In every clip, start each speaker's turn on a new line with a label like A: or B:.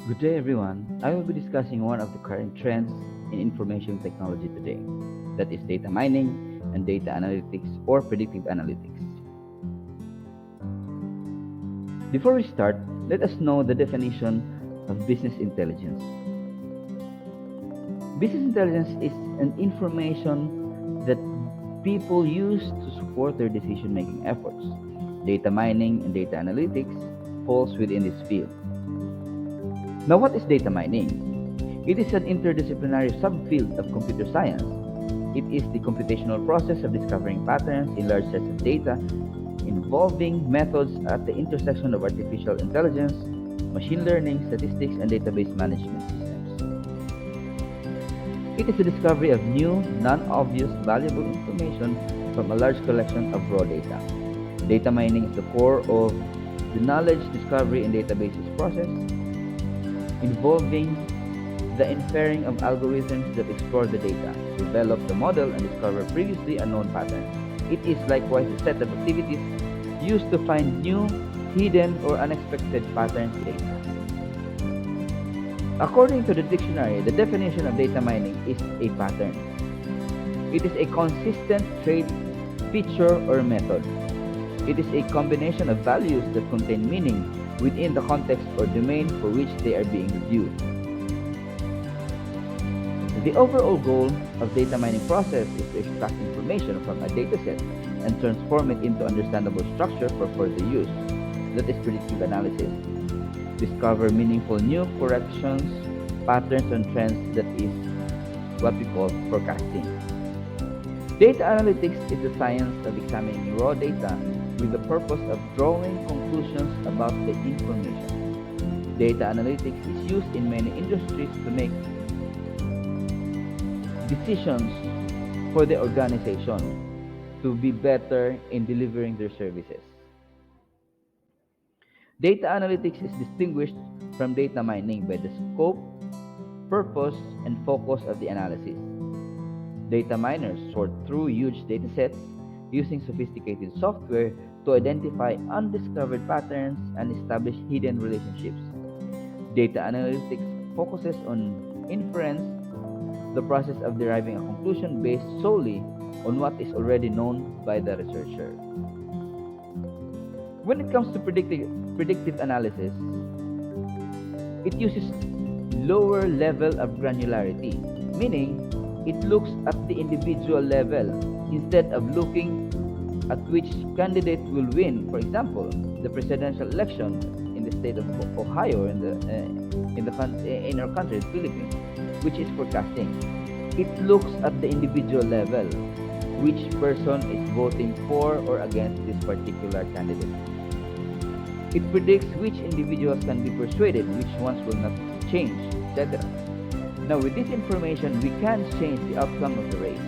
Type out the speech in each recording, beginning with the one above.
A: Good day, everyone. I will be discussing one of the current trends in information technology today, that is data mining and data analytics or predictive analytics. Before we start, let us know the definition of business intelligence. Business intelligence is an information that people use to support their decision making efforts. Data mining and data analytics falls within this field. Now, what is data mining? It is an interdisciplinary subfield of computer science. It is the computational process of discovering patterns in large sets of data involving methods at the intersection of artificial intelligence, machine learning, statistics, and database management systems. It is the discovery of new, non-obvious, valuable information from a large collection of raw data. Data mining is the core of the knowledge discovery and databases process, involving the inferring of algorithms that explore the data, develop the model, and discover previously unknown patterns. It is likewise a set of activities used to find new, hidden, or unexpected patterns in data. According to the dictionary, the definition of data mining is a pattern. It is a consistent trait, feature, or method. It is a combination of values that contain meaning within the context or domain for which they are being reviewed. The overall goal of data mining process is to extract information from a dataset and transform it into understandable structure for further use. That is predictive analysis. Discover meaningful new corrections, patterns, and trends, that is what we call forecasting. Data analytics is the science of examining raw data with the purpose of drawing conclusions about the information. Data analytics is used in many industries to make decisions for the organization to be better in delivering their services. Data analytics is distinguished from data mining by the scope, purpose, and focus of the analysis. Data miners sort through huge datasets using sophisticated software to identify undiscovered patterns and establish hidden relationships. Data analytics focuses on inference, the process of deriving a conclusion based solely on what is already known by the researcher. When it comes to predictive analysis, it uses lower level of granularity, meaning it looks at the individual level instead of looking at which candidate will win. For example, the presidential election in the state of Ohio in our country, the Philippines, which is forecasting. It looks at the individual level, which person is voting for or against this particular candidate. It predicts which individuals can be persuaded, which ones will not change, etc. Now, with this information, we can change the outcome of the race.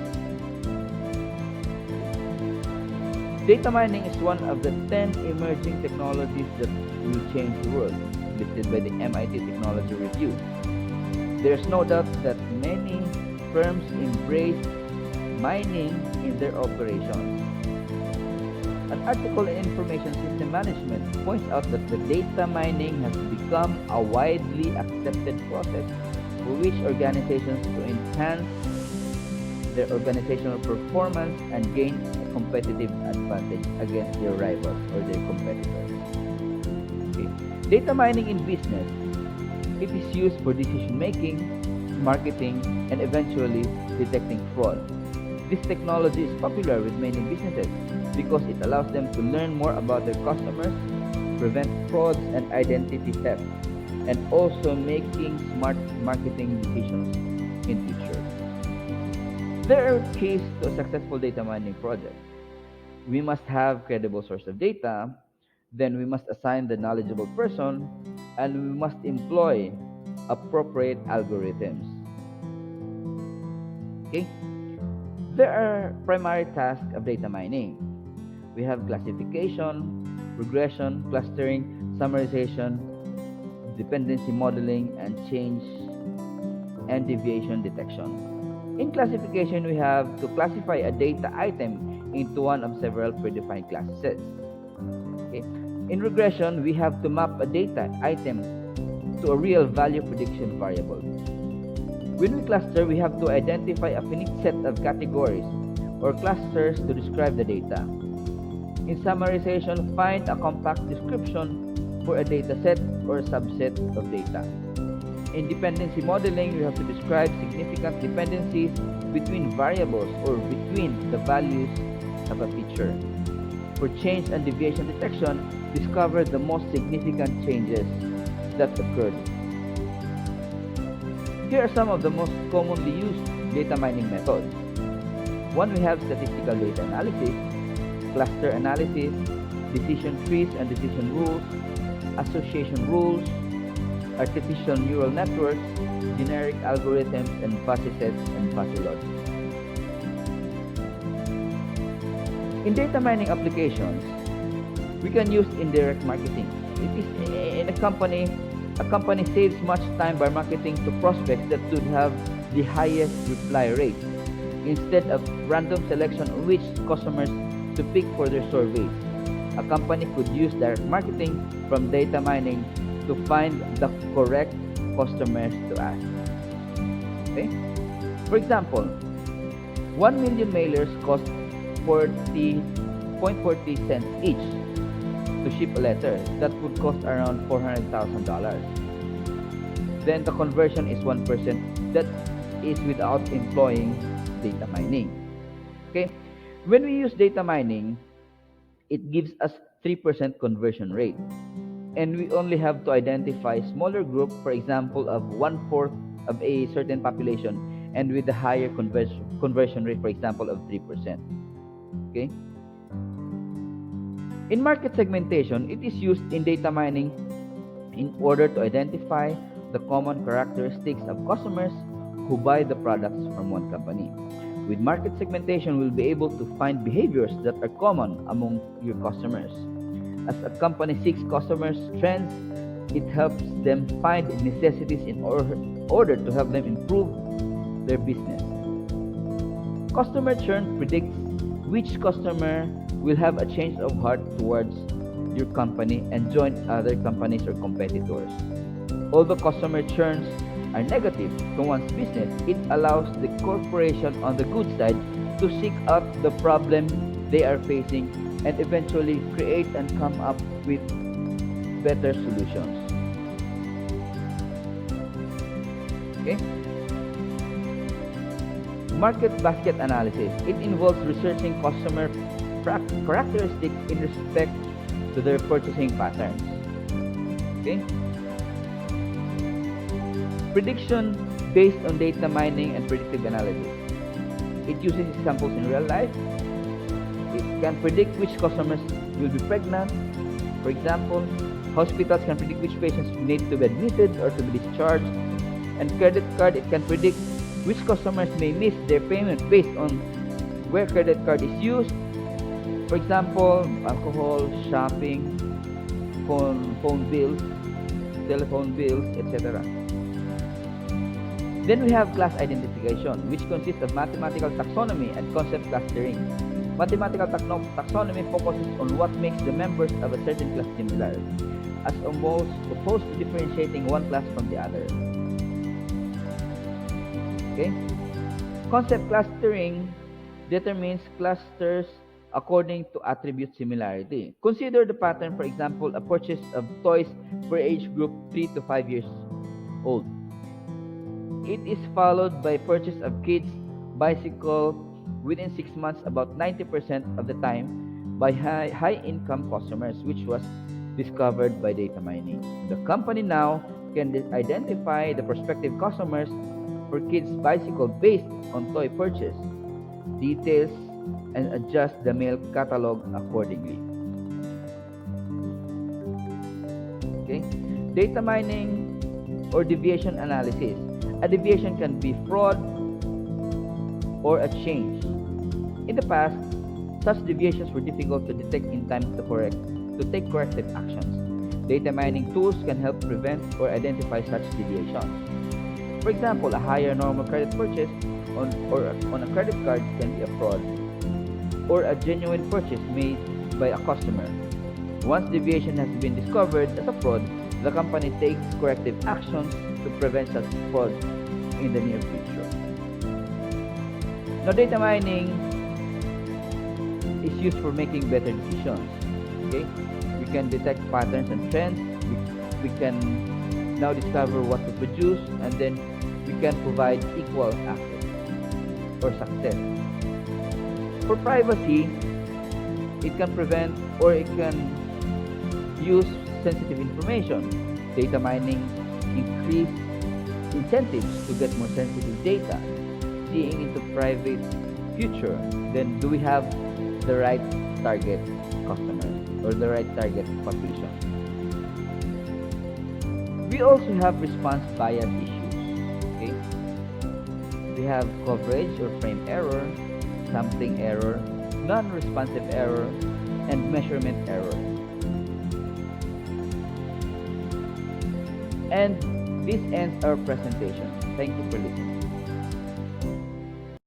A: Data mining is one of the 10 emerging technologies that will change the world, listed by the MIT Technology Review. There's no doubt that many firms embrace mining in their operations. An article in Information System Management points out that the data mining has become a widely accepted process for which organizations to enhance their organizational performance and gain a competitive advantage against their rivals or their competitors. Okay. Data mining in business, it is used for decision making, marketing, and eventually detecting fraud. This technology is popular with many businesses because it allows them to learn more about their customers, prevent frauds and identity theft, and also making smart marketing decisions in future. There are keys to a successful data mining project. We must have credible source of data, then we must assign the knowledgeable person, and we must employ appropriate algorithms. Okay? There are primary tasks of data mining. We have classification, regression, clustering, summarization, dependency modeling, and change and deviation detection. In classification, we have to classify a data item into one of several predefined classes. Okay. In regression, we have to map a data item to a real value prediction variable. When we cluster, we have to identify a finite set of categories or clusters to describe the data. In summarization, find a compact description for a data set or a subset of data. In dependency modeling, we have to describe significant dependencies between variables or between the values of a feature. For change and deviation detection, discover the most significant changes that occurred. Here are some of the most commonly used data mining methods. One, we have statistical data analysis, cluster analysis, decision trees and decision rules, association rules, artificial neural networks, generic algorithms, and fuzzy sets and fuzzy logic. In data mining applications, we can use indirect marketing. It is in a company saves much time by marketing to prospects that should have the highest reply rate, instead of random selection of which customers to pick for their surveys. A company could use direct marketing from data mining to find the correct customers to ask. Okay? For example, 1 million mailers cost 40.40 cents each to ship a letter. That would cost around $400,000. Then the conversion is 1%. That is without employing data mining. Okay? When we use data mining, it gives us 3% conversion rate. And we only have to identify a smaller group, for example, of 1/4 of a certain population, and with a higher conversion rate, for example, of 3%. Okay? In market segmentation, it is used in data mining in order to identify the common characteristics of customers who buy the products from one company. With market segmentation, we'll be able to find behaviors that are common among your customers. As a company seeks customers' trends, it helps them find necessities in order to help them improve their business. Customer churn predicts which customer will have a change of heart towards your company and join other companies or competitors. Although customer churns are negative to one's business, it allows the corporation on the good side to seek out the problem they are facing and eventually create and come up with better solutions. Okay? Market basket analysis. It involves researching customer characteristics in respect to their purchasing patterns. Okay? Prediction based on data mining and predictive analysis. It uses examples in real life. It can predict which customers will be pregnant. For example, hospitals can predict which patients need to be admitted or to be discharged. And credit card, it can predict which customers may miss their payment based on where credit card is used. For example, alcohol, shopping, phone bills, telephone bills, etc. Then we have class identification, which consists of mathematical taxonomy and concept clustering. Mathematical taxonomy focuses on what makes the members of a certain class similar, as opposed to differentiating one class from the other. Okay? Concept clustering determines clusters according to attribute similarity. Consider the pattern, for example, a purchase of toys for age group 3 to 5 years old. It is followed by purchase of kids' bicycle within 6 months, about 90% of the time, by high-income customers, which was discovered by data mining. The company now can identify the prospective customers for kids' bicycle based on toy purchase details and adjust the mail catalog accordingly. Okay? Data mining or deviation analysis. A deviation can be fraud or a change. In the past, such deviations were difficult to detect in time to take corrective actions. Data mining tools can help prevent or identify such deviations. For example, a higher normal credit purchase on a credit card can be a fraud, or a genuine purchase made by a customer. Once deviation has been discovered as a fraud, the company takes corrective actions to prevent such fraud in the near future. Now, data mining is used for making better decisions. Okay, we can detect patterns and trends. We can now discover what to produce, and then we can provide equal access or success. For privacy, it can prevent or it can use sensitive information. Data mining increase incentives to get more sensitive data. Seeing into private future, then do we have the right target customers or the right target population? We also have response bias issues. Okay, we have coverage or frame error, sampling error, non-responsive error, and measurement error. And this ends our presentation. Thank you for listening.